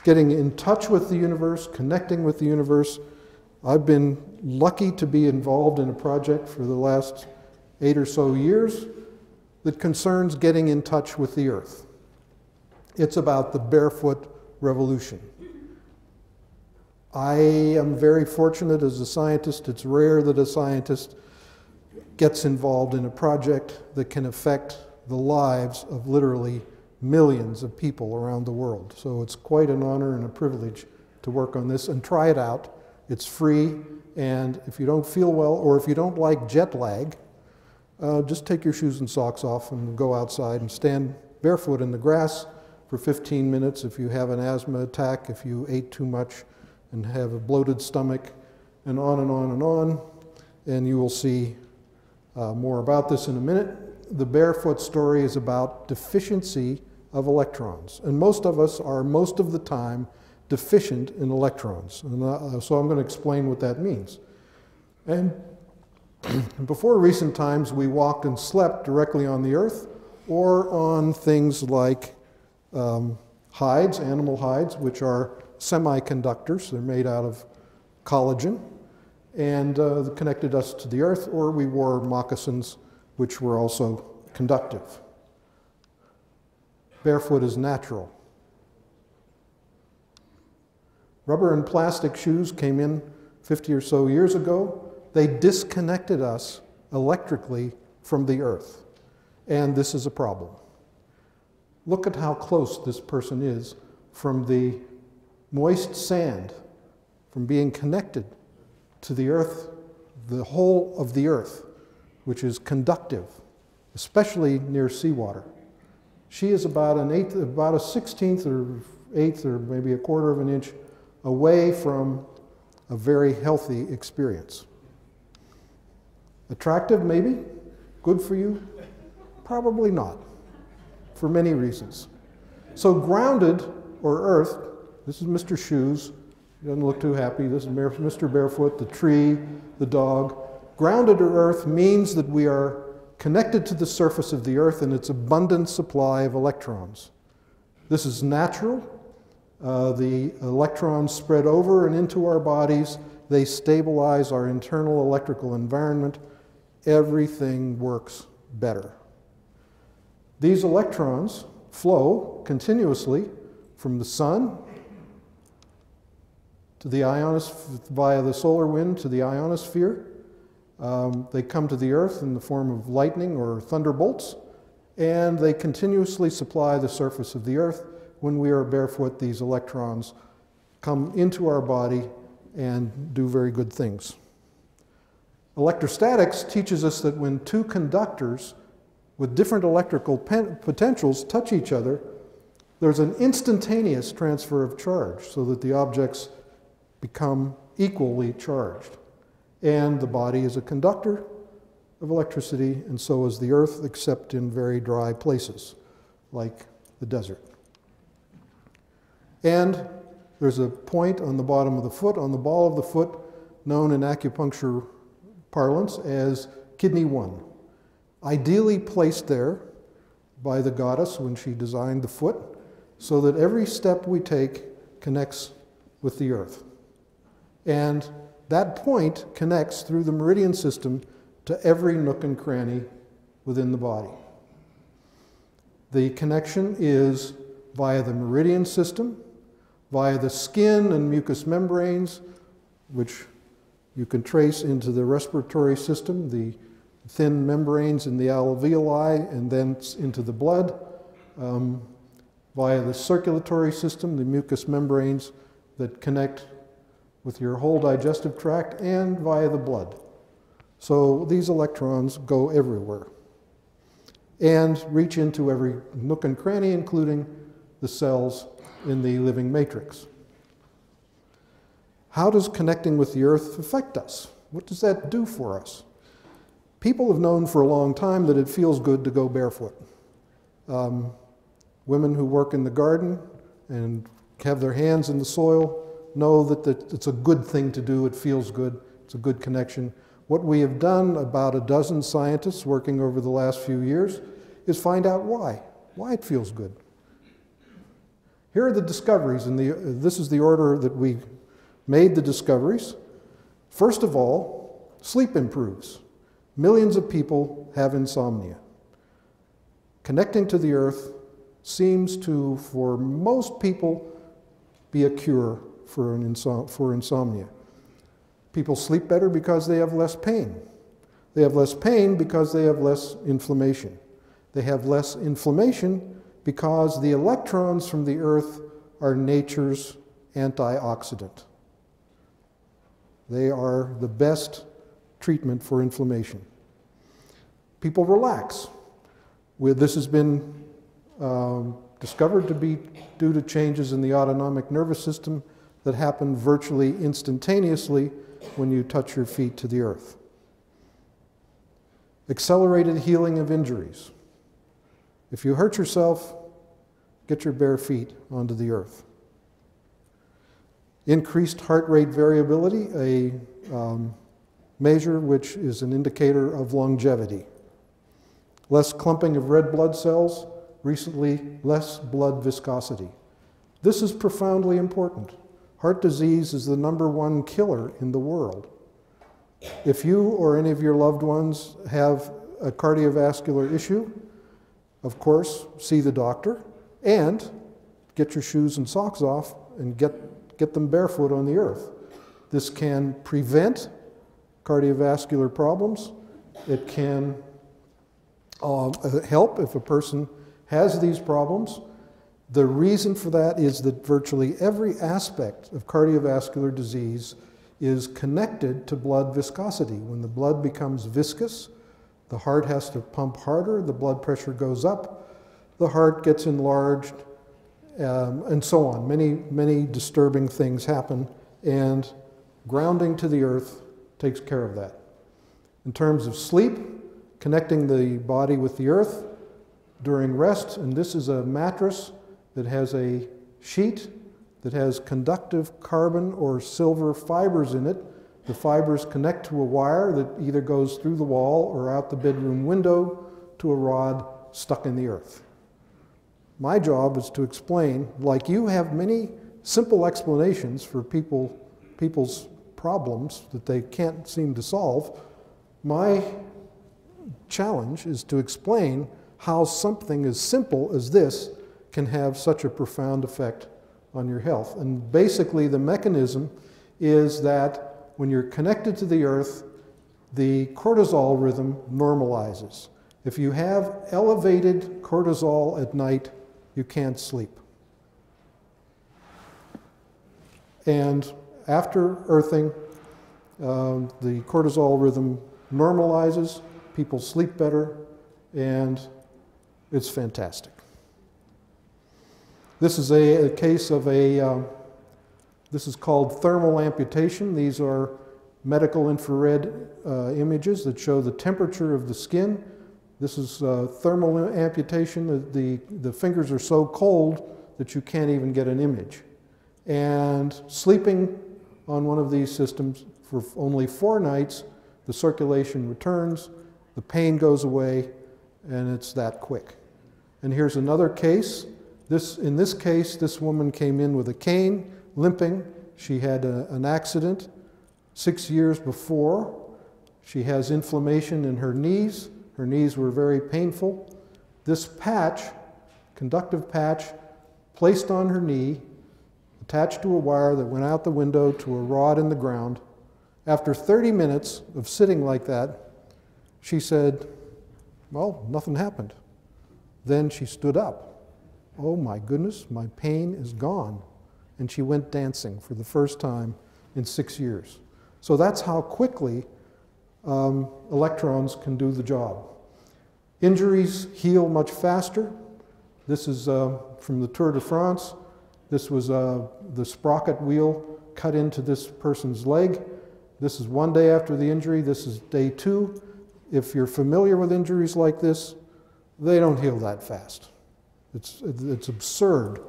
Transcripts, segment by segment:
getting in touch with the universe, connecting with the universe. I've been lucky to be involved in a project for the last 8 or so years that concerns getting in touch with the earth. It's about the barefoot revolution. I am very fortunate as a scientist. It's rare that a scientist gets involved in a project that can affect the lives of literally millions of people around the world. So it's quite an honor and a privilege to work on this, and try it out. It's free, and if you don't feel well or if you don't like jet lag, just take your shoes and socks off and go outside and stand barefoot in the grass for 15 minutes if you have an asthma attack, if you ate too much and have a bloated stomach, and on and on and on. And you will see more about this in a minute. The barefoot story is about deficiency of electrons. And most of us are, most of the time, deficient in electrons. And so I'm going to explain what that means. And before recent times, we walked and slept directly on the earth or on things like hides, animal hides, which are semiconductors. They're made out of collagen and connected us to the earth, or we wore moccasins, which were also conductive. Barefoot is natural. Rubber and plastic shoes came in 50 or so years ago. They disconnected us electrically from the earth, and this is a problem. Look at how close this person is from the moist sand, from being connected to the earth, the whole of the earth, which is conductive, especially near seawater. She is about an eighth, about a 16th or 8th or maybe a quarter of an inch away from a very healthy experience. Attractive, maybe? Good for you? Probably not, for many reasons. So grounded, or earth, this is Mr. Shoes. He doesn't look too happy. This is Mr. Barefoot, the tree, the dog. Grounded or earth means that we are connected to the surface of the earth and its abundant supply of electrons. This is natural. The electrons spread over and into our bodies. They stabilize our internal electrical environment. Everything works better. These electrons flow continuously from the sun to the via the solar wind to the ionosphere. They come to the earth in the form of lightning or thunderbolts, and they continuously supply the surface of the earth. When we are barefoot, these electrons come into our body and do very good things. Electrostatics teaches us that when two conductors with different electrical potentials touch each other, there's an instantaneous transfer of charge so that the objects become equally charged. And the body is a conductor of electricity, and so is the earth, except in very dry places, like the desert. And there's a point on the bottom of the foot, on the ball of the foot, known in acupuncture parlance as kidney 1. Ideally placed there by the goddess when she designed the foot, so that every step we take connects with the earth. And that point connects through the meridian system to every nook and cranny within the body. The connection is via the meridian system, via the skin and mucous membranes, which you can trace into the respiratory system, the thin membranes in the alveoli, and then into the blood, via the circulatory system, the mucous membranes that connect with your whole digestive tract, and via the blood. So these electrons go everywhere and reach into every nook and cranny, including the cells in the living matrix. How does connecting with the earth affect us? What does that do for us? People have known for a long time that it feels good to go barefoot. Women who work in the garden and have their hands in the soil know that it's a good thing to do. It feels good. It's a good connection. What we have done, about a dozen scientists working over the last few years, is find out why it feels good. Here are the discoveries, and this is the order that we made the discoveries. First of all, sleep improves. Millions of people have insomnia. Connecting to the earth seems to, for most people, be a cure for insomnia. People sleep better because they have less pain. They have less pain because they have less inflammation. They have less inflammation because the electrons from the earth are nature's antioxidant. They are the best treatment for inflammation. People relax. This has been discovered to be due to changes in the autonomic nervous system that happen virtually instantaneously when you touch your feet to the earth. Accelerated healing of injuries. If you hurt yourself, get your bare feet onto the earth. Increased heart rate variability, a measure which is an indicator of longevity. Less clumping of red blood cells, recently less blood viscosity. This is profoundly important. Heart disease is the #1 killer in the world. If you or any of your loved ones have a cardiovascular issue, of course, see the doctor and get your shoes and socks off and get them barefoot on the earth. This can prevent cardiovascular problems. It can help if a person has these problems. The reason for that is that virtually every aspect of cardiovascular disease is connected to blood viscosity. When the blood becomes viscous, the heart has to pump harder, the blood pressure goes up, the heart gets enlarged, and so on. Many disturbing things happen, and grounding to the earth takes care of that. In terms of sleep, connecting the body with the earth during rest, and this is a mattress that has a sheet that has conductive carbon or silver fibers in it. The fibers connect to a wire that either goes through the wall or out the bedroom window to a rod stuck in the earth. My job is to explain, like you have many simple explanations for people's problems that they can't seem to solve, my challenge is to explain how something as simple as this can have such a profound effect on your health. And basically the mechanism is that when you're connected to the earth, the cortisol rhythm normalizes. If you have elevated cortisol at night, you can't sleep. And after earthing, the cortisol rhythm normalizes, people sleep better, and it's fantastic. This is a case of this is called thermal amputation. These are medical infrared images that show the temperature of the skin. This is thermal amputation. The fingers are so cold that you can't even get an image. And sleeping on one of these systems for only 4 nights, the circulation returns, the pain goes away, and it's that quick. And here's another case. In this case, this woman came in with a cane, limping. She had an accident 6 years before. She has inflammation in her knees. Her knees were very painful. This patch, conductive patch, placed on her knee, attached to a wire that went out the window to a rod in the ground. After 30 minutes of sitting like that, she said, well, nothing happened. Then she stood up. Oh my goodness, my pain is gone. And she went dancing for the first time in 6 years. So that's how quickly electrons can do the job. Injuries heal much faster. This is from the Tour de France. This was the sprocket wheel cut into this person's leg. This is 1 day after the injury. This is day 2. If you're familiar with injuries like this, they don't heal that fast. It's absurd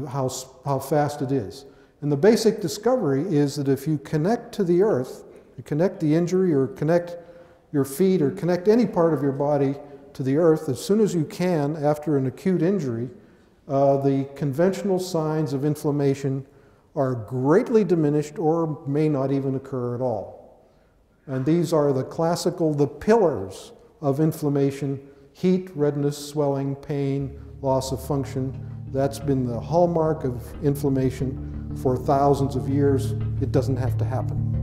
how fast it is. And the basic discovery is that if you connect to the earth, you connect the injury or connect your feet or connect any part of your body to the earth as soon as you can after an acute injury, the conventional signs of inflammation are greatly diminished or may not even occur at all. And these are the classical, the pillars of inflammation: heat, redness, swelling, pain, loss of function. That's been the hallmark of inflammation for thousands of years. It doesn't have to happen.